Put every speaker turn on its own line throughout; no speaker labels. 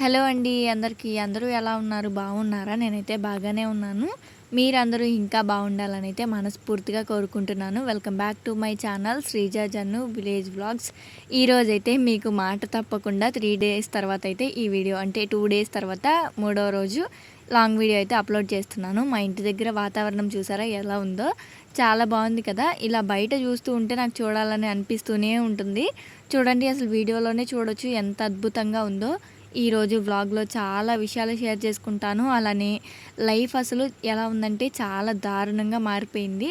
Hello అండి అందరికీ. అందరూ ఎలా ఉన్నారు? బాగున్నారా? నేనైతే బాగానే ఉన్నాను. మీరందరూ ఇంకా బాగుండాలనైతే మనస్ఫూర్తిగా కోరుకుంటున్నాను. Welcome back to my channel Sreeja Jannu village vlogs. ఈరోజైతే మీకు మాట తప్పకుండా 3 డేస్ తర్వాత అయితే ఈ వీడియో అంటే 2 డేస్ తర్వాత మూడో రోజు లాంగ్ వీడియో అయితే అప్లోడ్ చేస్తున్నాను. మా ఇంటి దగ్గర వాతావరణం చూసారా ఎలా ఉందో? చాలా బాగుంది కదా. ఇలా బయట చూస్తూ ఉంటే నాకు చూడాలని అనిపిస్తూనే ఉంటుంది. చూడండి, అసలు వీడియోలోనే చూడొచ్చు ఎంత అద్భుతంగా ఉందో. ఈరోజు వ్లాగ్లో చాలా విషయాలు షేర్ చేసుకుంటాను. అలానే లైఫ్ అసలు ఎలా ఉందంటే చాలా దారుణంగా మారిపోయింది.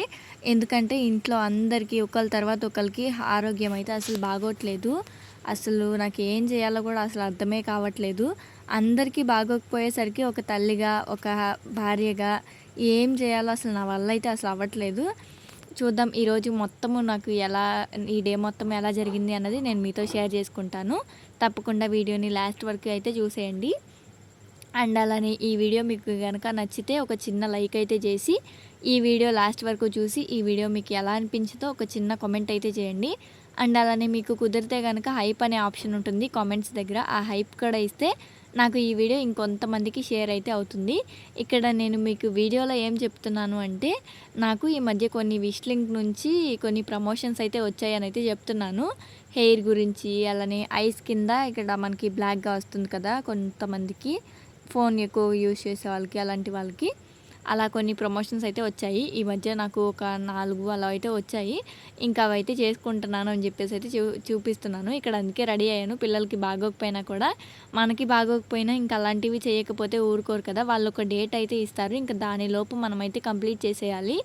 ఎందుకంటే ఇంట్లో అందరికీ ఒకరి తర్వాత ఒకరికి ఆరోగ్యం అయితే అసలు బాగోట్లేదు. అసలు నాకు ఏం చేయాలో కూడా అసలు అర్థమే కావట్లేదు. అందరికీ బాగోకపోయేసరికి ఒక తల్లిగా ఒక భార్యగా ఏం చేయాలో అసలు నా వల్ల అయితే అసలు అవ్వట్లేదు. చూద్దాం ఈరోజు మొత్తము నాకు ఈ డే మొత్తం ఎలా జరిగింది అన్నది నేను మీతో షేర్ చేసుకుంటాను. తప్పకుండా వీడియోని లాస్ట్ వరకు అయితే చూసేయండి. అండ్ అలానే ఈ వీడియో మీకు కనుక నచ్చితే ఒక చిన్న లైక్ అయితే చేసి ఈ వీడియో లాస్ట్ వరకు చూసి ఈ వీడియో మీకు ఎలా అనిపించిందో ఒక చిన్న కామెంట్ అయితే చేయండి. అండ్ అలానే మీకు కుదిరితే కనుక హైప్ అనే ఆప్షన్ ఉంటుంది కామెంట్స్ దగ్గర. ఆ హైప్ కూడా ఇస్తే నాకు ఈ వీడియో ఇంకొంతమందికి షేర్ అయితే అవుతుంది. ఇక్కడ నేను మీకు వీడియోలో ఏం చెప్తున్నాను అంటే, నాకు ఈ మధ్య కొన్ని విష్ లింక్ నుంచి కొన్ని ప్రమోషన్స్ అయితే వచ్చాయని అయితే చెప్తున్నాను. హెయిర్ గురించి, అలానే ఐస్ కింద ఇక్కడ మనకి బ్లాక్గా వస్తుంది కదా కొంతమందికి, ఫోన్ ఎక్కువ యూజ్ చేసే వాళ్ళకి, అలాంటి వాళ్ళకి అలా కొన్ని ప్రమోషన్స్ అయితే వచ్చాయి. ఈ మధ్య నాకు ఒక 4 అలా అయితే వచ్చాయి. ఇంకా అవైతే చేసుకుంటున్నాను అని చెప్పేసి అయితే చూపిస్తున్నాను. ఇక్కడ అందుకే రెడీ అయ్యాను. పిల్లలకి బాగోకపోయినా కూడా మనకి బాగోకపోయినా ఇంకా అలాంటివి చేయకపోతే ఊరుకోరు కదా. వాళ్ళు ఒక డేట్ అయితే ఇస్తారు. ఇంకా దానిలోపు మనమైతే కంప్లీట్ చేసేయాలి.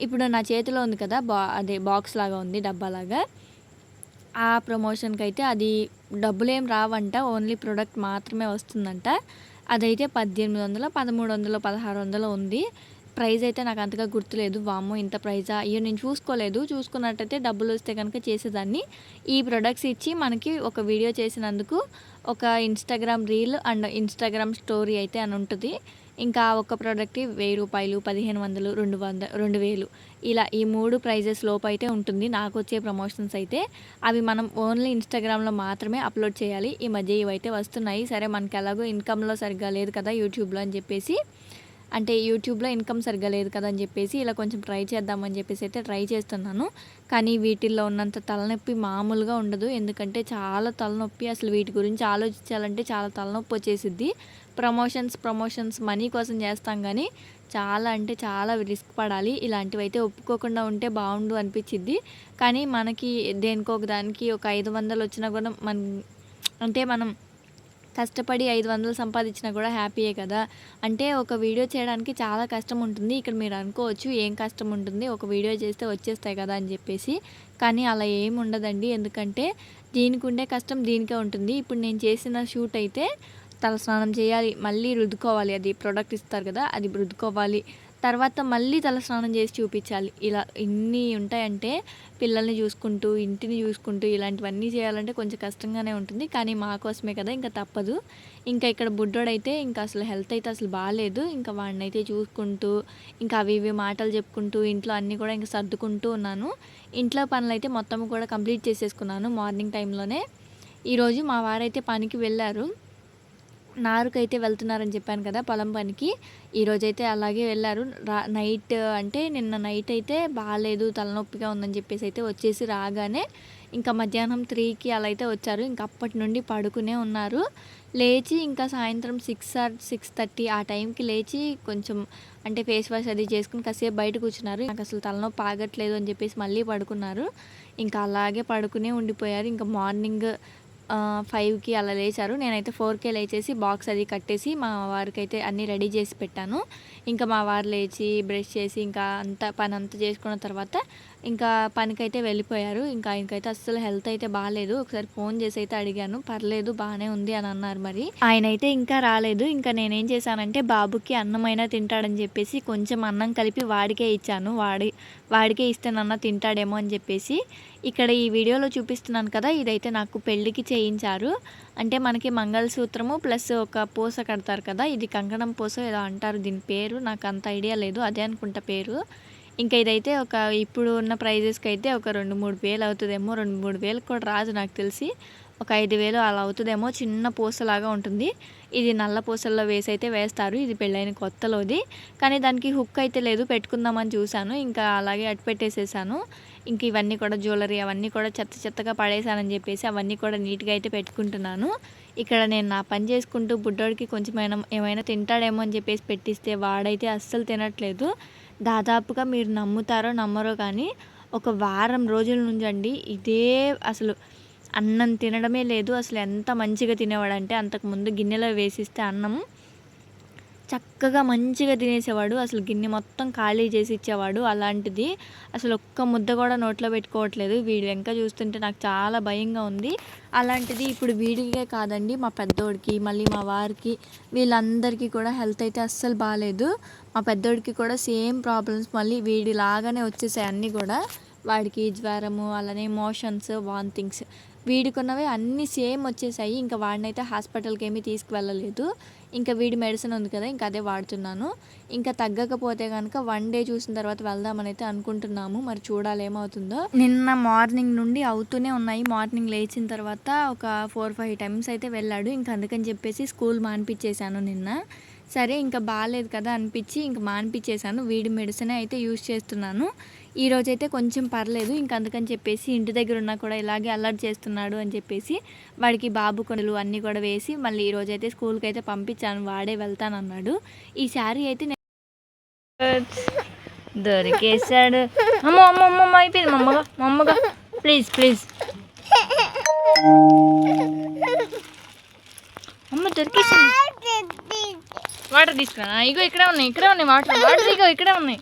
ఇప్పుడు నా చేతిలో ఉంది కదా అదే బాక్స్ లాగా ఉంది, డబ్బాలాగా. ఆ ప్రమోషన్కి అయితే అది డబ్బులేం రావంట, ఓన్లీ ప్రోడక్ట్ మాత్రమే వస్తుందంట. అదైతే 1800, 1300, 1600 ఉంది. ప్రైస్ అయితే నాకు అంతగా గుర్తులేదు. వామ్మో ఇంత ప్రైజా? అయ్యో నేను చూసుకోలేదు. చూసుకున్నట్టయితే డబ్బులు వస్తే కనుక చేసేదాన్ని. ఈ ప్రొడక్ట్స్ ఇచ్చి మనకి ఒక వీడియో చేసినందుకు ఒక Instagram reel and Instagram story అయితే అని ఉంటుంది. ఇంకా ఒక ప్రోడక్ట్కి 1000 రూపాయలు, 1500, 2000 ఇలా ఈ 3 ప్రైజెస్ లోపు అయితే ఉంటుంది నాకు వచ్చే ప్రమోషన్స్ అయితే. అవి మనం ఓన్లీ ఇన్స్టాగ్రామ్లో మాత్రమే అప్లోడ్ చేయాలి. ఈ మధ్య ఇవైతే వస్తున్నాయి. సరే మనకి ఎలాగో ఇన్కమ్లో సరిగ్గా లేదు కదా యూట్యూబ్లో అని చెప్పేసి, అంటే యూట్యూబ్లో ఇన్కమ్ సరిగ్గా లేదు కదా అని చెప్పేసి ఇలా కొంచెం ట్రై చేద్దామని చెప్పేసి అయితే ట్రై చేస్తున్నాను. కానీ వీటిల్లో ఉన్నంత తలనొప్పి మామూలుగా ఉండదు. ఎందుకంటే చాలా తలనొప్పి. అసలు వీటి గురించి ఆలోచించాలంటే చాలా తలనొప్పి వచ్చేసిద్ది. ప్రమోషన్స్ మనీ కోసం చేస్తాం కానీ చాలా అంటే చాలా రిస్క్ పడాలి. ఇలాంటివి అయితే ఒప్పుకోకుండా ఉంటే బాగుండు అనిపించిద్ది. కానీ మనకి దేనికో ఒక దానికి ఒక 500 వచ్చినా కూడా మనం కష్టపడి 500 సంపాదించినా కూడా హ్యాపీయే కదా. అంటే ఒక వీడియో చేయడానికి చాలా కష్టం ఉంటుంది. ఇక్కడ మీరు అనుకోవచ్చు ఏం కష్టం ఉంటుంది, ఒక వీడియో చేస్తే వచ్చేస్తాయి కదా అని చెప్పేసి. కానీ అలా ఏమి ఉండదండి. ఎందుకంటే దీనికి ఉండే కష్టం దీనికే ఉంటుంది. ఇప్పుడు నేను చేసిన షూట్ అయితే తలస్నానం చేయాలి, మళ్ళీ రుద్దుకోవాలి, అది ప్రోడక్ట్ ఇస్తారు కదా అది రుద్దుకోవాలి, తర్వాత మళ్ళీ తలస్నానం చేసి చూపించాలి. ఇలా ఇన్ని ఉంటాయంటే పిల్లల్ని చూసుకుంటూ ఇంటిని చూసుకుంటూ ఇలాంటివన్నీ చేయాలంటే కొంచెం కష్టంగానే ఉంటుంది. కానీ మా కోసమే కదా, ఇంకా తప్పదు. ఇంకా ఇక్కడ బుడ్డోడైతే ఇంకా అసలు హెల్త్ అయితే అసలు బాగాలేదు. ఇంకా వాడిని అయితే చూసుకుంటూ ఇంకా అవి ఇవి మాటలు చెప్పుకుంటూ ఇంట్లో అన్నీ కూడా ఇంకా సర్దుకుంటూ ఉన్నాను. ఇంట్లో పనులు అయితే మొత్తం కూడా కంప్లీట్ చేసేసుకున్నాను మార్నింగ్ టైంలోనే. ఈరోజు మా వారైతే పనికి వెళ్ళారు. నారుకైతే వెళ్తున్నారని చెప్పాను కదా పొలం పనికి. ఈరోజైతే అలాగే వెళ్ళారు. నైట్ అంటే నిన్న నైట్ అయితే బాగాలేదు, తలనొప్పిగా ఉందని చెప్పేసి అయితే వచ్చేసి రాగానే ఇంకా మధ్యాహ్నం 3కి అలా అయితే వచ్చారు. ఇంకా అప్పటి నుండి పడుకునే ఉన్నారు. లేచి ఇంకా సాయంత్రం 6 ఆర్ 6:30 ఆ టైంకి లేచి కొంచెం అంటే ఫేస్ వాష్ అది చేసుకుని కాసేపు బయట కూర్చున్నారు. నాకు అసలు తలనొప్పి ఆగట్లేదు అని చెప్పేసి మళ్ళీ పడుకున్నారు. ఇంకా అలాగే పడుకునే ఉండిపోయారు. ఇంకా మార్నింగ్ 5కి అలా లేచారు. నేనైతే 4కే లేచేసి బాక్స్ అది కట్టేసి మా వారికైతే అన్నీ రెడీ చేసి పెట్టాను. ఇంకా మా వారు లేచి బ్రష్ చేసి ఇంకా పని అంతా చేసుకున్న తర్వాత ఇంకా పనికైతే వెళ్ళిపోయారు. ఇంకా ఆయనకైతే అస్సలు హెల్త్ అయితే బాగాలేదు. ఒకసారి ఫోన్ చేసి అయితే అడిగాను, పర్లేదు బాగానే ఉంది అని అన్నారు. మరి ఆయన అయితే ఇంకా రాలేదు. ఇంకా నేనేం చేశానంటే బాబుకి అన్నమైనా తింటాడని చెప్పేసి కొంచెం అన్నం కలిపి వాడికే ఇచ్చాను. వాడికే ఇస్తేనన్నా తింటాడేమో అని చెప్పేసి. ఇక్కడ ఈ వీడియోలో చూపిస్తున్నాను కదా, ఇదైతే నాకు పెళ్ళికి చేయించారు. అంటే మనకి మంగళసూత్రము ప్లస్ ఒక పూస కడతారు కదా, ఇది కంకణం పూస ఏదో అంటారు దీని పేరు, నాకు అంత ఐడియా లేదు, అదే అనుకుంటా పేరు. ఇంకా ఇదైతే ఇప్పుడు ఉన్న ప్రైజెస్కి అయితే ఒక 2-3 వేలు అవుతుందేమో. 2-3 వేలకు కూడా రాదు నాకు తెలిసి. ఒక 5,000 అలా అవుతుందేమో. చిన్న పూసలాగా ఉంటుంది. ఇది నల్ల పూసల్లో వేసి అయితే వేస్తారు. ఇది పెళ్ళైన కొత్తలోది. కానీ దానికి హుక్ అయితే లేదు. పెట్టుకుందామని చూశాను. ఇంకా అలాగే అటు పెట్టేసేసాను. ఇంక ఇవన్నీ కూడా జ్యువెలరీ అవన్నీ కూడా చెత్త చెత్తగా పడేసానని చెప్పేసి అవన్నీ కూడా నీట్గా అయితే పెట్టుకుంటున్నాను. ఇక్కడ నేను నా పని చేసుకుంటూ బుడ్డోడికి కొంచెం ఏమైనా తింటాడేమో అని చెప్పేసి పెట్టిస్తే వాడైతే అస్సలు తినట్లేదు. దాదాపుగా మీరు నమ్ముతారో నమ్మరో కానీ ఒక వారం రోజుల నుంచి అండి ఇదే అసలు అన్నం తినడమే లేదు. అసలు ఎంత మంచిగా తినేవాడంటే అంతకుముందు గిన్నెలో వేసిస్తే అన్నం చక్కగా మంచిగా తినేసేవాడు. అసలు గిన్నె మొత్తం ఖాళీ చేసి ఇచ్చేవాడు. అలాంటిది అసలు ఒక్క ముద్ద కూడా నోట్లో పెట్టుకోవట్లేదు. వీడి వెనక చూస్తుంటే నాకు చాలా భయంగా ఉంది. అలాంటిది ఇప్పుడు వీడికే కాదండి, మా పెద్దోడికి మళ్ళీ మా వారికి వీళ్ళందరికీ కూడా హెల్త్ అయితే అస్సలు బాగాలేదు. మా పెద్దోడికి కూడా సేమ్ ప్రాబ్లమ్స్ మళ్ళీ వీడిలాగానే వచ్చేసాయి అన్నీ కూడా. వాడికి జ్వరము, అలానే మోషన్స్, వాంతింగ్స్ వీడికున్నవి అన్నీ సేమ్ వచ్చేసాయి. ఇంకా వాడినైతే హాస్పిటల్కి ఏమీ తీసుకువెళ్ళలేదు. ఇంకా వీడి మెడిసిన్ ఉంది కదా, ఇంకా అదే వాడుతున్నాను. ఇంకా తగ్గకపోతే కనుక 1 డే చూసిన తర్వాత వెళ్దామని అయితే అనుకుంటున్నాము. మరి చూడాలి ఏమవుతుందో. నిన్న మార్నింగ్ నుండి అవుతూనే ఉన్నాయి. మార్నింగ్ లేచిన తర్వాత ఒక 4-5 టైమ్స్ అయితే వెళ్ళాడు. ఇంకా అందుకని చెప్పేసి స్కూల్ మానిపించేశాను నిన్న. సరే ఇంకా బాగాలేదు కదా అనిపించి ఇంకా మానిపించేశాను. వీడి మెడిసిన్ అయితే యూజ్ చేస్తున్నాను. ఈరోజైతే కొంచెం పర్లేదు. ఇంక అందుకని చెప్పేసి ఇంటి దగ్గర ఉన్నా కూడా ఇలాగే అల్లరి చేస్తున్నాడు అని చెప్పేసి వాడికి బాబు కొనలు అన్నీ కూడా వేసి మళ్ళీ ఈరోజైతే స్కూల్కి అయితే పంపించాను. వాడే వెళ్తానన్నాడు. ఈ శారీ అయితే దొరికేసాడు. అమ్మో అమ్మ అమ్మమ్మ అయిపోయింది. మమ్మగా ప్లీజ్ ప్లీజ్ అమ్మ దొరికేసింది. వాటర్ తీసుకురా. ఇగో ఇక్కడే ఉన్నాయి వాటర్ ఇగో ఇక్కడే ఉన్నాయి.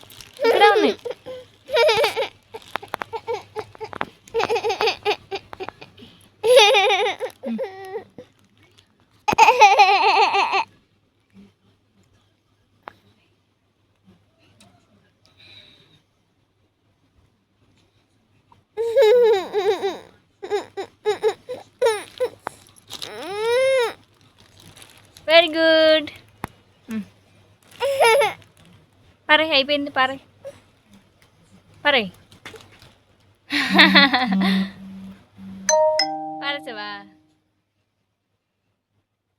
Very good. పరే అయిపోయింది. పరే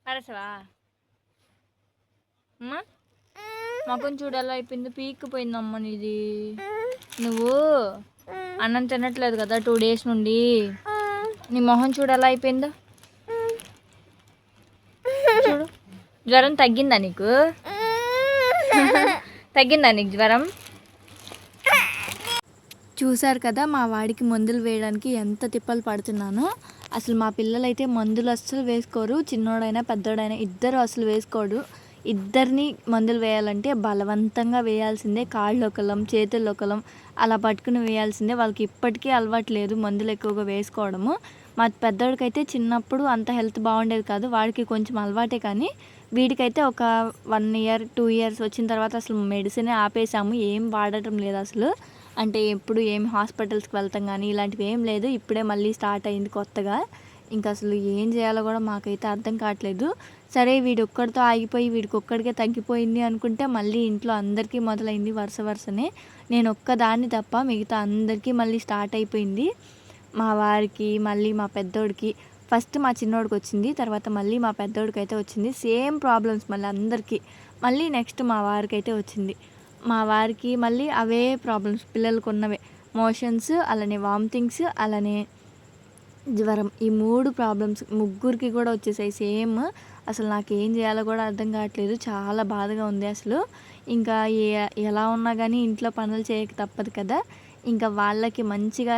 పరసవా అమ్మా మొఖం చూడాలా అయిపోయింది. పీక్కుపోయిందమ్మ నీది. నువ్వు అన్నం తినట్లేదు కదా 2 days నుండి. నీ మొహం చూడాలా అయిపోయిందో చూడు. జ్వరం తగ్గిందా నీకు? జ్వరం? చూసారు కదా మా వాడికి మందులు వేయడానికి ఎంత తిప్పలు పడుతున్నానో. అసలు మా పిల్లలైతే మందులు అస్సలు వేసుకోరు. చిన్నోడైనా పెద్దోడైనా ఇద్దరు అసలు వేసుకోడు. ఇద్దరిని మందులు వేయాలంటే బలవంతంగా వేయాల్సిందే. కాళ్ళు ఒకలం చేతులు ఒకలం అలా పట్టుకుని వేయాల్సిందే. వాళ్ళకి ఇప్పటికీ అలవాటు లేదు మందులు ఎక్కువగా వేసుకోవడము. మా పెద్దోడికైతే చిన్నప్పుడు అంత హెల్త్ బాగుండేది కాదు. వాడికి కొంచెం అలవాటే. కానీ వీడికైతే ఒక 1 year 2 years వచ్చిన తర్వాత అసలు మెడిసినే ఆపేసాము. ఏం వాడటం లేదు అసలు. అంటే ఎప్పుడు ఏం హాస్పిటల్స్కి వెళ్తాం కానీ ఇలాంటివి ఏం లేదు. ఇప్పుడే మళ్ళీ స్టార్ట్ అయింది కొత్తగా. ఇంకా అసలు ఏం చేయాలో కూడా మాకైతే అర్థం కావట్లేదు. సరే వీడి ఒక్కడితో ఆగిపోయి వీడికి ఒక్కడికే తగ్గిపోయింది అనుకుంటే మళ్ళీ ఇంట్లో అందరికీ మొదలైంది వరుసనే. నేను ఒక్కదాన్ని తప్ప మిగతా అందరికీ మళ్ళీ స్టార్ట్ అయిపోయింది. మా వారికి మళ్ళీ మా పెద్దోడికి ఫస్ట్ మా చిన్నోడికి వచ్చింది. తర్వాత మళ్ళీ మా పెద్దోడికి అయితే వచ్చింది. సేమ్ ప్రాబ్లమ్స్ మళ్ళీ అందరికీ. మళ్ళీ నెక్స్ట్ మా వారికి అయితే వచ్చింది. మా వారికి మళ్ళీ అవే ప్రాబ్లమ్స్ పిల్లలకు ఉన్నవే. మోషన్స్, అలానే వామిటింగ్స్, అలానే జ్వరం. ఈ 3 ప్రాబ్లమ్స్ ముగ్గురికి కూడా వచ్చేసాయి సేమ్. అసలు నాకు ఏం చేయాలో కూడా అర్థం కావట్లేదు. చాలా బాధగా ఉంది అసలు. ఇంకా ఎలా ఉన్నా కానీ ఇంట్లో పనులు చేయక తప్పదు కదా. ఇంకా వాళ్ళకి మంచిగా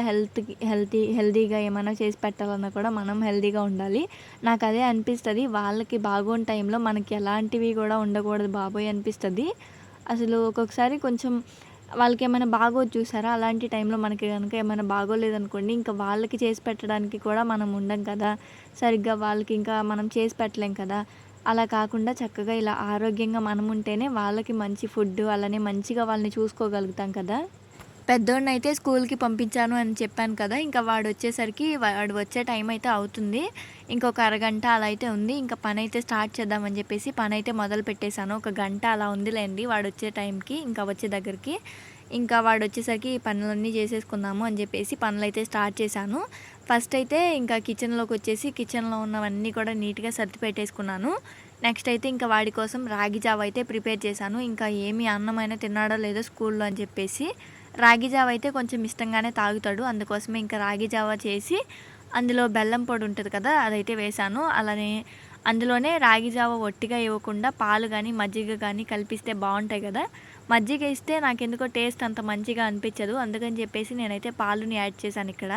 హెల్తీగా ఏమైనా చేసి పెట్టాలన్నా కూడా మనం హెల్తీగా ఉండాలి. నాకు అదే అనిపిస్తుంది. వాళ్ళకి బాగోని టైంలో మనకి ఎలాంటివి కూడా ఉండకూడదు బాబోయ్ అనిపిస్తుంది. అసలు ఒక్కొక్కసారి కొంచెం వాళ్ళకి ఏమైనా బాగోదు చూసారా, అలాంటి టైంలో మనకి కనుక ఏమైనా బాగోలేదనుకోండి ఇంకా వాళ్ళకి చేసి పెట్టడానికి కూడా మనం ఉండం కదా. సరిగ్గా వాళ్ళకి ఇంకా మనం చేసి పెట్టలేం కదా. అలా కాకుండా చక్కగా ఇలా ఆరోగ్యంగా మనం ఉంటేనే వాళ్ళకి మంచి ఫుడ్, అలానే మంచిగా వాళ్ళని చూసుకోగలుగుతాం కదా. పెద్దోడిని అయితే స్కూల్కి పంపించాను అని చెప్పాను కదా. ఇంకా వాడు వచ్చే టైం అయితే అవుతుంది. ఇంకొక అరగంట అలా అయితే ఉంది. ఇంకా పని అయితే స్టార్ట్ చేద్దామని చెప్పేసి పని అయితే మొదలు పెట్టేశాను. 1 గంట అలా ఉందిలేండి వాడు వచ్చే టైంకి, ఇంకా వచ్చే దగ్గరికి. ఇంకా వాడు వచ్చేసరికి ఈ పనులన్నీ చేసేసుకుందాము అని చెప్పేసి పనులు అయితే స్టార్ట్ చేశాను. ఫస్ట్ అయితే ఇంకా కిచెన్లోకి వచ్చేసి కిచెన్లో ఉన్నవన్నీ కూడా నీట్గా సర్ది పెట్టేసుకున్నాను. నెక్స్ట్ అయితే ఇంకా వాడి కోసం రాగి జావ అయితే ప్రిపేర్ చేశాను. ఇంకా ఏమి అన్నమైనా తిన్నాడో లేదో స్కూల్లో అని చెప్పేసి రాగి జావ అయితే కొంచెం ఇష్టంగానే తాగుతాడు. అందుకోసమే ఇంకా రాగి జావ చేసి అందులో బెల్లం పొడి ఉంటుంది కదా, అదైతే వేశాను. అలానే అందులోనే రాగి జావ ఒట్టిగా ఇవ్వకుండా పాలు కానీ మజ్జిగ కానీ కల్పిస్తే బాగుంటాయి కదా. మజ్జిగ ఇస్తే నాకెందుకో టేస్ట్ అంత మంచిగా అనిపించదు. అందుకని చెప్పేసి నేనైతే పాలుని యాడ్ చేశాను ఇక్కడ.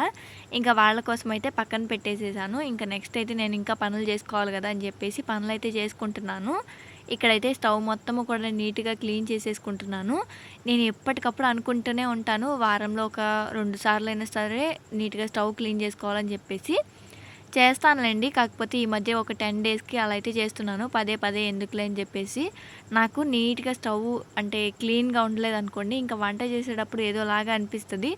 ఇంకా వాళ్ళ కోసం అయితే పక్కన పెట్టేసేసాను. ఇంకా నెక్స్ట్ అయితే నేను ఇంకా పనులు చేసుకోవాలి కదా అని చెప్పేసి పనులు అయితే చేసుకుంటున్నాను. ఇక్కడైతే స్టవ్ మొత్తము కూడా నీట్గా క్లీన్ చేసేసుకుంటున్నాను. నేను ఎప్పటికప్పుడు అనుకుంటూనే ఉంటాను, వారంలో ఒక 2 సార్లు అయినా సరే నీట్గా స్టవ్ క్లీన్ చేసుకోవాలని చెప్పేసి చేస్తానులేండి. కాకపోతే ఈ మధ్య ఒక 10 డేస్కి అలా అయితే చేస్తున్నాను. పదే పదే ఎందుకులే అని చెప్పేసి. నాకు నీట్గా స్టవ్ అంటే క్లీన్గా ఉండలేదు అనుకోండి, ఇంకా వంట చేసేటప్పుడు ఏదోలాగా అనిపిస్తుంది.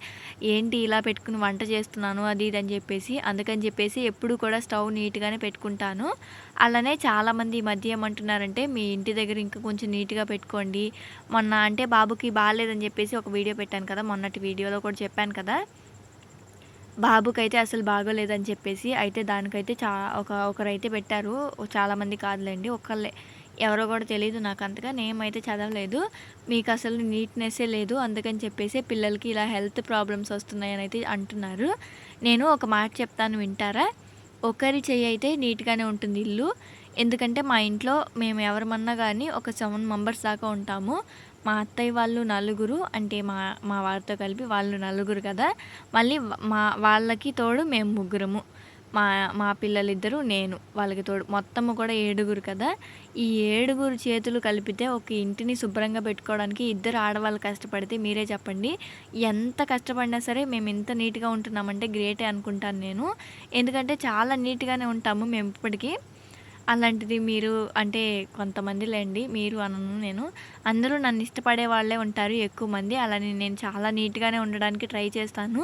ఏంటి ఇలా పెట్టుకుని వంట చేస్తున్నాను అది ఇది అని చెప్పేసి. అందుకని చెప్పేసి ఎప్పుడు కూడా స్టవ్ నీట్గానే పెట్టుకుంటాను. అలానే చాలామంది ఈ మధ్య ఏమంటున్నారంటే మీ ఇంటి దగ్గర ఇంకా కొంచెం నీట్గా పెట్టుకోండి. మొన్న అంటే బాబుకి బాగాలేదని చెప్పేసి ఒక వీడియో పెట్టాను కదా, మొన్నటి వీడియోలో కూడా చెప్పాను కదా, బాబుకైతే అసలు బాగోలేదని చెప్పేసి. అయితే దానికైతే ఒకరైతే పెట్టారు, చాలామంది కాదులేండి, ఒకళ్ళే, ఎవరో కూడా తెలియదు నాకు అంతగా, నేమ్ అయితే చదవలేదు. మీకు అసలు నీట్నెస్సే లేదు, అందుకని చెప్పేసి పిల్లలకి ఇలా హెల్త్ ప్రాబ్లమ్స్ వస్తున్నాయని అయితే అంటున్నారు. నేను ఒక మాట చెప్తాను వింటారా? ఒకరి చెయ్యి అయితే నీట్గానే ఉంటుంది ఇల్లు. ఎందుకంటే మా ఇంట్లో మేము ఎవరమన్నా కానీ ఒక 7 మెంబర్స్ దాకా ఉంటాము. మా అత్తయ్య వాళ్ళు నలుగురు, అంటే మా వారితో కలిపి వాళ్ళు నలుగురు కదా. మళ్ళీ వాళ్ళకి తోడు మేము ముగ్గురము, మా పిల్లలిద్దరు, నేను, వాళ్ళకి తోడు మొత్తము కూడా 7గురు కదా. ఈ 7గురు చేతులు కలిపితే ఒక ఇంటిని శుభ్రంగా పెట్టుకోవడానికి ఇద్దరు ఆడవాళ్ళు కష్టపడితే మీరే చెప్పండి. ఎంత కష్టపడినా సరే మేము ఇంత నీట్గా ఉంటున్నామంటే గ్రేటే అనుకుంటాను నేను. ఎందుకంటే చాలా నీట్గానే ఉంటాము మేము ఇప్పటికీ. అలాంటిది మీరు అంటే కొంతమందిలేండి, మీరు అనను నేను, అందరూ నన్ను ఇష్టపడే వాళ్ళే ఉంటారు ఎక్కువ మంది. అలానే నేను చాలా నీట్గానే ఉండడానికి ట్రై చేస్తాను.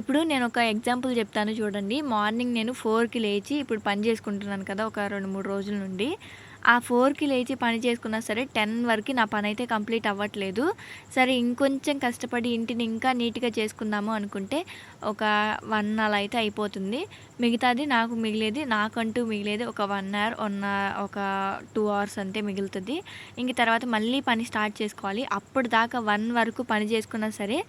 ఇప్పుడు నేను ఒక ఎగ్జాంపుల్ చెప్తాను చూడండి. మార్నింగ్ నేను 4కి లేచి ఇప్పుడు పని చేసుకుంటున్నాను కదా ఒక 2-3 రోజుల నుండి. ఆ 4కి లేచి పని చేసుకున్నా సరే 10 వరకు నా పని అయితే కంప్లీట్ అవ్వట్లేదు. సరే ఇంకొంచెం కష్టపడి ఇంటిని ఇంకా నీట్గా చేసుకుందాము అనుకుంటే ఒక 1 అలా అయితే అయిపోతుంది. మిగతాది నాకంటూ మిగిలేది ఒక 1 అవర్, ఒక 2 అవర్స్ అంతే మిగులుతుంది. ఇంక తర్వాత మళ్ళీ పని స్టార్ట్ చేసుకోవాలి. అప్పుడు దాకా 1 వరకు పని చేసుకున్నా సరే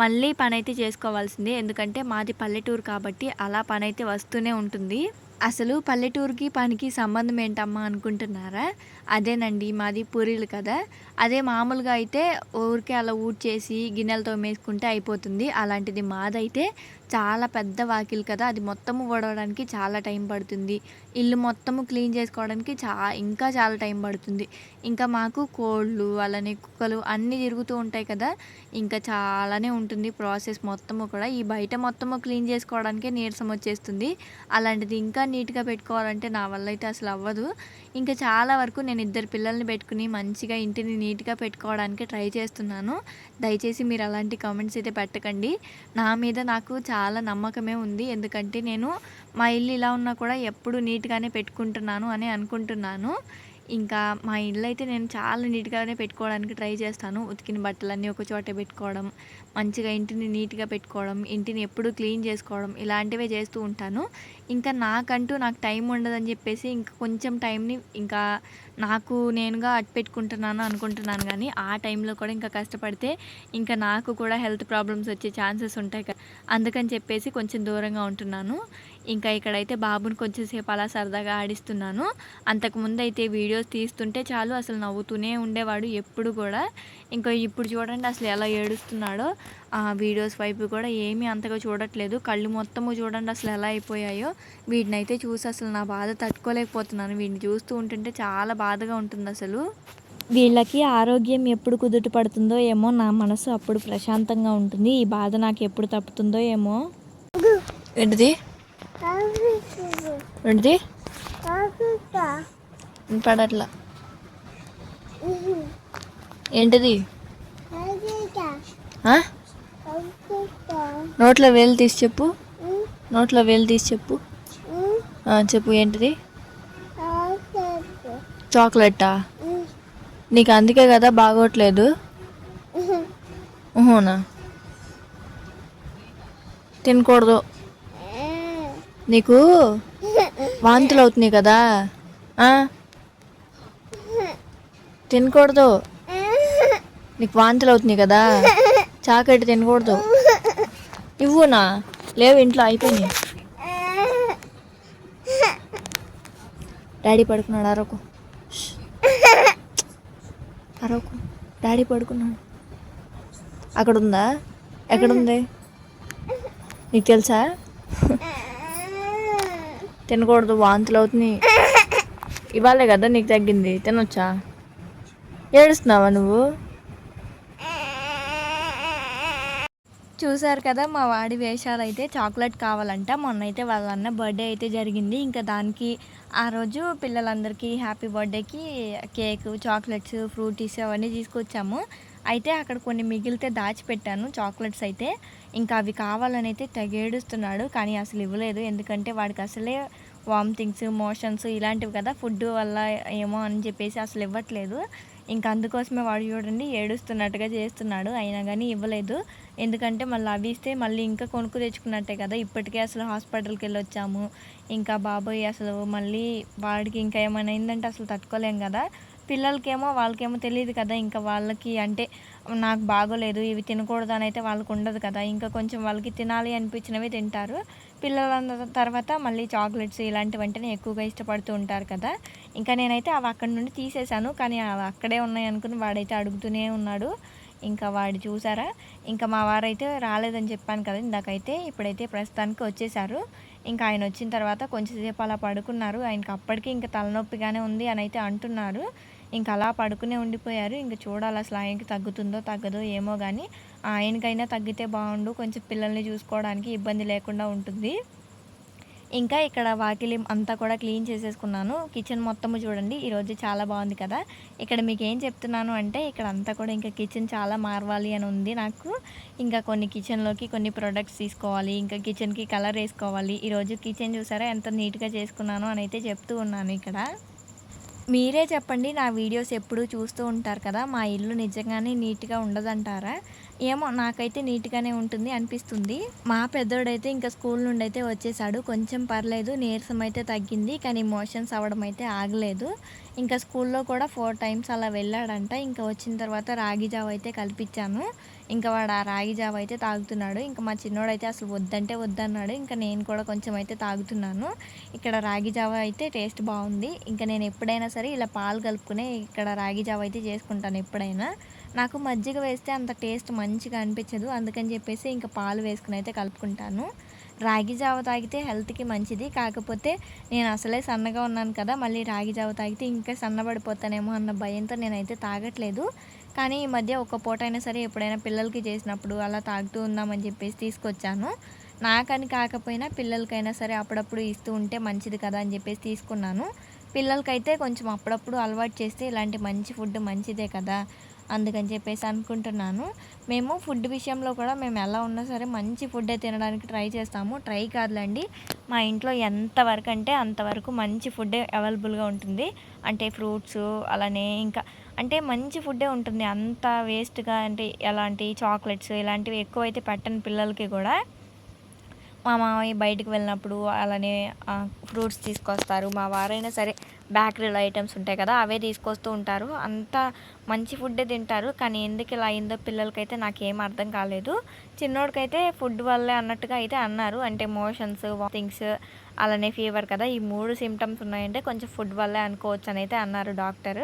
మళ్ళీ పని అయితే చేసుకోవాల్సిందే. ఎందుకంటే మాది పల్లెటూరు కాబట్టి అలా పని అయితే వస్తూనే ఉంటుంది. అసలు పల్లెటూరుకి పనికి సంబంధం ఏంటమ్మా అనుకుంటున్నారా? అదేనండి, మాది పూరీలు కదా. అదే మామూలుగా అయితే ఊరికే అలా ఊడ్చేసి గిన్నెలు తోమేసుకుంటే అయిపోతుంది. అలాంటిది మాదైతే చాలా పెద్ద వాకిలి కదా, అది మొత్తము ఊడవడానికి చాలా టైం పడుతుంది. ఇల్లు మొత్తము క్లీన్ చేసుకోవడానికి ఇంకా చాలా టైం పడుతుంది. ఇంకా మాకు కోళ్ళు అలానే కుక్కలు అన్నీ తిరుగుతూ ఉంటాయి కదా, ఇంకా చాలానే ఉంటుంది ప్రాసెస్ మొత్తము కూడా. ఈ బయట మొత్తము క్లీన్ చేసుకోవడానికే నీరసం వచ్చేస్తుంది. అలాంటిది ఇంకా నీట్గా పెట్టుకోవాలంటే నా వల్ల అయితే అసలు అవ్వదు. ఇంకా చాలా వరకు నేను 2 పిల్లల్ని పెట్టుకుని మంచిగా ఇంటిని నీట్గా పెట్టుకోవడానికి ట్రై చేస్తున్నాను. దయచేసి మీరు అలాంటి కామెంట్స్ అయితే పెట్టకండి. నా మీద నాకు చాలా నమ్మకమే ఉంది. ఎందుకంటే నేను మా ఇల్లు ఇలా ఉన్నా కూడా ఎప్పుడు నీట్గానే పెట్టుకుంటున్నాను అని అనుకుంటున్నాను. ఇంకా మా ఇల్లు అయితే నేను చాలా నీట్గానే పెట్టుకోవడానికి ట్రై చేస్తాను. ఉతికిన బట్టలన్నీ ఒక చోట పెట్టుకోవడం, మంచిగా ఇంటిని నీట్గా పెట్టుకోవడం, ఇంటిని ఎప్పుడూ క్లీన్ చేసుకోవడం, ఇలాంటివే చేస్తూ ఉంటాను. ఇంకా నాకు టైం ఉండదని చెప్పేసి ఇంకా కొంచెం టైంని ఇంకా నాకు నేనుగా పెట్టుకుంటున్నాను అనుకుంటున్నాను. కానీ ఆ టైంలో కూడా ఇంకా కష్టపడితే ఇంకా నాకు కూడా హెల్త్ ప్రాబ్లమ్స్ వచ్చే ఛాన్సెస్ ఉంటాయి కదా. అందుకని చెప్పేసి కొంచెం దూరంగా ఉంటున్నాను. ఇంకా ఇక్కడైతే బాబుని కొంచెం సేపు అలా సరదాగా ఆడిస్తున్నాను. అంతకుముందు అయితే వీడియోస్ తీస్తుంటే చాలు అసలు నవ్వుతూనే ఉండేవాడు ఎప్పుడు కూడా. ఇంకా ఇప్పుడు చూడండి అసలు ఎలా ఏడుస్తున్నాడో. ఆ వీడియోస్ వైపు కూడా ఏమీ అంతగా చూడట్లేదు. కళ్ళు మొత్తము చూడండి అసలు ఎలా అయిపోయాయో. వీటినైతే చూసి అసలు నా బాధ తట్టుకోలేకపోతున్నాను. వీడిని చూస్తూ ఉంటుంటే చాలా బాధగా ఉంటుంది అసలు. వీళ్ళకి ఆరోగ్యం ఎప్పుడు కుదుట పడుతుందో ఏమో, నా మనసు అప్పుడు ప్రశాంతంగా ఉంటుంది. ఈ బాధ నాకు ఎప్పుడు తప్పుతుందో ఏమో. ఏంటిది ఏంటిది పడట్లా, ఏంటిది? నోట్లో వేలు తీసి చెప్పు, నోట్లో వేలు తీసి చెప్పు. చెప్పు ఏంటిది? చాక్లెటా? నీకు అందుకే కదా బాగోట్లేదు. ఊహునా, తినకూడదు. నీకు వాంతులు అవుతున్నాయి కదా, తినకూడదు. నీకు వాంతులు అవుతున్నాయి కదా, చాకెట్ తినకూడదు. ఇవ్వునా లేవు ఇంట్లో అయిపోయినాయి. డాడీ పడుకున్నాడు, అరకు అరకు. డాడీ పడుకున్నాడు. అక్కడ ఉందా? ఎక్కడుంది నీకు తెలుసా? తినకూడదు, వాంతులు అవుతున్నాయి. ఇవాళే కదా నీకు తగ్గింది, తినొచ్చా? ఏడుస్తున్నావా నువ్వు? చూసారు కదా మా వాడి వేషాలు. అయితే చాక్లెట్ కావాలంట. మొన్న అయితే వాళ్ళ అన్న బర్త్డే అయితే జరిగింది. ఇంకా దానికి ఆ రోజు పిల్లలందరికీ హ్యాపీ బర్త్డేకి కేక్, చాక్లెట్స్, ఫ్రూటీస్ అవన్నీ తీసుకొచ్చాము. అయితే అక్కడ కొన్ని మిగిలితే దాచిపెట్టాను చాక్లెట్స్ అయితే. ఇంకా అవి కావాలని అయితే తెగేడుస్తున్నాడు, కానీ అసలు ఇవ్వలేదు. ఎందుకంటే వాడికి అసలే వామిటింగ్స్, మోషన్స్ ఇలాంటివి కదా, ఫుడ్ వల్ల ఏమో అని చెప్పేసి అసలు ఇవ్వట్లేదు. ఇంకా అందుకోసమే వాడు చూడండి ఏడుస్తున్నట్టుగా చేస్తున్నాడు. అయినా కానీ ఇవ్వలేదు. ఎందుకంటే మళ్ళీ అవి ఇస్తే మళ్ళీ ఇంకా కొనుక్కు తెచ్చుకున్నట్టే కదా. ఇప్పటికే అసలు హాస్పిటల్కి వెళ్ళి వచ్చాము. ఇంకా బాబోయ్ అసలు మళ్ళీ వాడికి ఇంకా ఏమైనా అయిందంటే అసలు తట్టుకోలేం కదా. పిల్లలకేమో వాళ్ళకేమో తెలియదు కదా, ఇంకా వాళ్ళకి అంటే నాకు బాగోలేదు ఇవి తినకూడదు అని అయితే వాళ్ళకు ఉండదు కదా. ఇంకా కొంచెం వాళ్ళకి తినాలి అనిపించినవి తింటారు. పిల్లల తర్వాత మళ్ళీ చాక్లెట్స్ ఇలాంటివంటేనే ఎక్కువగా ఇష్టపడుతూ ఉంటారు కదా. ఇంకా నేనైతే అవి అక్కడి నుండి తీసేశాను, కానీ అవి అక్కడే ఉన్నాయి అనుకుని వాడైతే అడుగుతూనే ఉన్నాడు. ఇంకా వాడు చూసారా, ఇంకా మా వారైతే రాలేదని చెప్పాను కదా ఇందాకైతే. ఇప్పుడైతే ప్రస్తుతానికి వచ్చేసారు. ఇంకా ఆయన వచ్చిన తర్వాత కొంచెంసేపు అలా పడుకున్నారు. ఆయనకి అప్పటికి ఇంకా తలనొప్పిగానే ఉంది అని అయితే అంటున్నారు. ఇంకా అలా పడుకునే ఉండిపోయారు. ఇంకా చూడాలి అసలు ఆయనకి తగ్గుతుందో తగ్గదో ఏమో కానీ ఆయనకైనా తగ్గితే బాగుండు, కొంచెం పిల్లల్ని చూసుకోవడానికి ఇబ్బంది లేకుండా ఉంటుంది. ఇంకా ఇక్కడ వాకిలి అంతా కూడా క్లీన్ చేసేసుకున్నాను. కిచెన్ మొత్తము చూడండి ఈరోజు చాలా బాగుంది కదా. ఇక్కడ మీకు ఏం చెప్తున్నాను అంటే ఇక్కడ అంతా కూడా ఇంకా కిచెన్ చాలా మారవాలి అని ఉంది నాకు. ఇంకా కొన్ని కిచెన్లోకి కొన్ని ప్రొడక్ట్స్ తీసుకోవాలి, ఇంకా కిచెన్కి కలర్ వేసుకోవాలి. ఈరోజు కిచెన్ చూసారా ఎంత నీట్గా చేసుకున్నాను అని అయితే చెప్తూ ఉన్నాను ఇక్కడ. మీరే చెప్పండి, నా వీడియోస్ ఎప్పుడూ చూస్తూ ఉంటారు కదా, మా ఇల్లు నిజంగానే నీట్గా ఉండదంటారా? ఏమో నాకైతే నీట్గానే ఉంటుంది అనిపిస్తుంది. మా పెద్దోడైతే ఇంకా స్కూల్ నుండి అయితే వచ్చేసాడు. కొంచెం పర్లేదు, నీరసం అయితే తగ్గింది, కానీ మోషన్స్ అవ్వడం అయితే ఆగలేదు. ఇంకా స్కూల్లో కూడా 4 టైమ్స్ అలా వెళ్ళాడంట. ఇంకా వచ్చిన తర్వాత రాగి జావ అయితే కల్పించాను. ఇంకా వాడు ఆ రాగి జావ అయితే తాగుతున్నాడు. ఇంకా మా చిన్నోడైతే అసలు వద్దంటే వద్దన్నాడు. ఇంకా నేను కూడా కొంచెం అయితే తాగుతున్నాను. ఇక్కడ రాగి జావ అయితే టేస్ట్ బాగుంది. ఇంకా నేను ఎప్పుడైనా సరే ఇలా పాలు కలుపుకునే ఇక్కడ రాగి జావ అయితే చేసుకుంటాను ఎప్పుడైనా. నాకు మజ్జిగ వేస్తే అంత టేస్ట్ మంచిగా అనిపించదు, అందుకని చెప్పేసి ఇంకా పాలు వేసుకుని అయితే కలుపుకుంటాను. రాగి జావ తాగితే హెల్త్కి మంచిది. కాకపోతే నేను అసలే సన్నగా ఉన్నాను కదా, మళ్ళీ రాగి జావ తాగితే ఇంకా సన్నబడిపోతానేమో అన్న భయంతో నేనైతే తాగట్లేదు. కానీ ఈ మధ్య ఒక పూట అయినా సరే ఎప్పుడైనా పిల్లలకి చేసినప్పుడు అలా తాగుతూ ఉందామని చెప్పేసి తీసుకొచ్చాను. నాకని కాకపోయినా పిల్లలకైనా సరే అప్పుడప్పుడు ఇస్తూ ఉంటే మంచిది కదా అని చెప్పేసి తీసుకున్నాను. పిల్లలకైతే కొంచెం అప్పుడప్పుడు అలవాటు చేస్తే ఇలాంటి మంచి ఫుడ్ మంచిదే కదా, అందుకని చెప్పేసి అనుకుంటున్నాను. మేము ఫుడ్ విషయంలో కూడా మేము ఎలా ఉన్నా సరే మంచి ఫుడ్డే తినడానికి ట్రై చేస్తాము. ట్రై కాదులేండి, మా ఇంట్లో ఎంతవరకు అంటే అంతవరకు మంచి ఫుడ్డే అవైలబుల్గా ఉంటుంది. అంటే ఫ్రూట్స్ అలానే ఇంకా అంటే మంచి ఫుడ్డే ఉంటుంది. అంత వేస్ట్గా అంటే ఎలాంటి చాక్లెట్స్ ఇలాంటివి ఎక్కువైతే పెట్టను పిల్లలకి కూడా. మా మామయ్య బయటకు వెళ్ళినప్పుడు అలానే ఫ్రూట్స్ తీసుకొస్తారు. మా వారైనా సరే బేకరీలో ఐటమ్స్ ఉంటాయి కదా అవే తీసుకొస్తూ ఉంటారు. అంతా మంచి ఫుడ్డే తింటారు. కానీ ఎందుకు ఇలా అయిందో పిల్లలకైతే నాకేం అర్థం కాలేదు. చిన్నోడికైతే ఫుడ్ వల్లే అన్నట్టుగా అయితే అన్నారు. అంటే మోషన్స్, వామిటింగ్స్ అలానే ఫీవర్ కదా, ఈ 3 సిమ్టమ్స్ ఉన్నాయంటే కొంచెం ఫుడ్ వల్లే అనుకోవచ్చు అని అయితే అన్నారు డాక్టర్.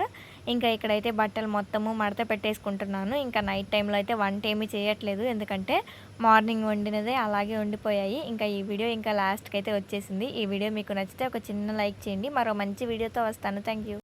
ఇంకా ఇక్కడైతే బట్టలు మొత్తము మడత పెట్టేసుకుంటున్నాను. ఇంకా నైట్ టైంలో అయితే వంట ఏమీ చేయట్లేదు, ఎందుకంటే మార్నింగ్ వండినదే అలాగే ఉండిపోయాయి. ఇంకా ఈ వీడియో ఇంకా లాస్ట్కి అయితే వచ్చేసింది. ఈ వీడియో మీకు నచ్చితే ఒక చిన్న లైక్ చేయండి. మరో మంచి వీడియోతో వస్తాను. Thank you.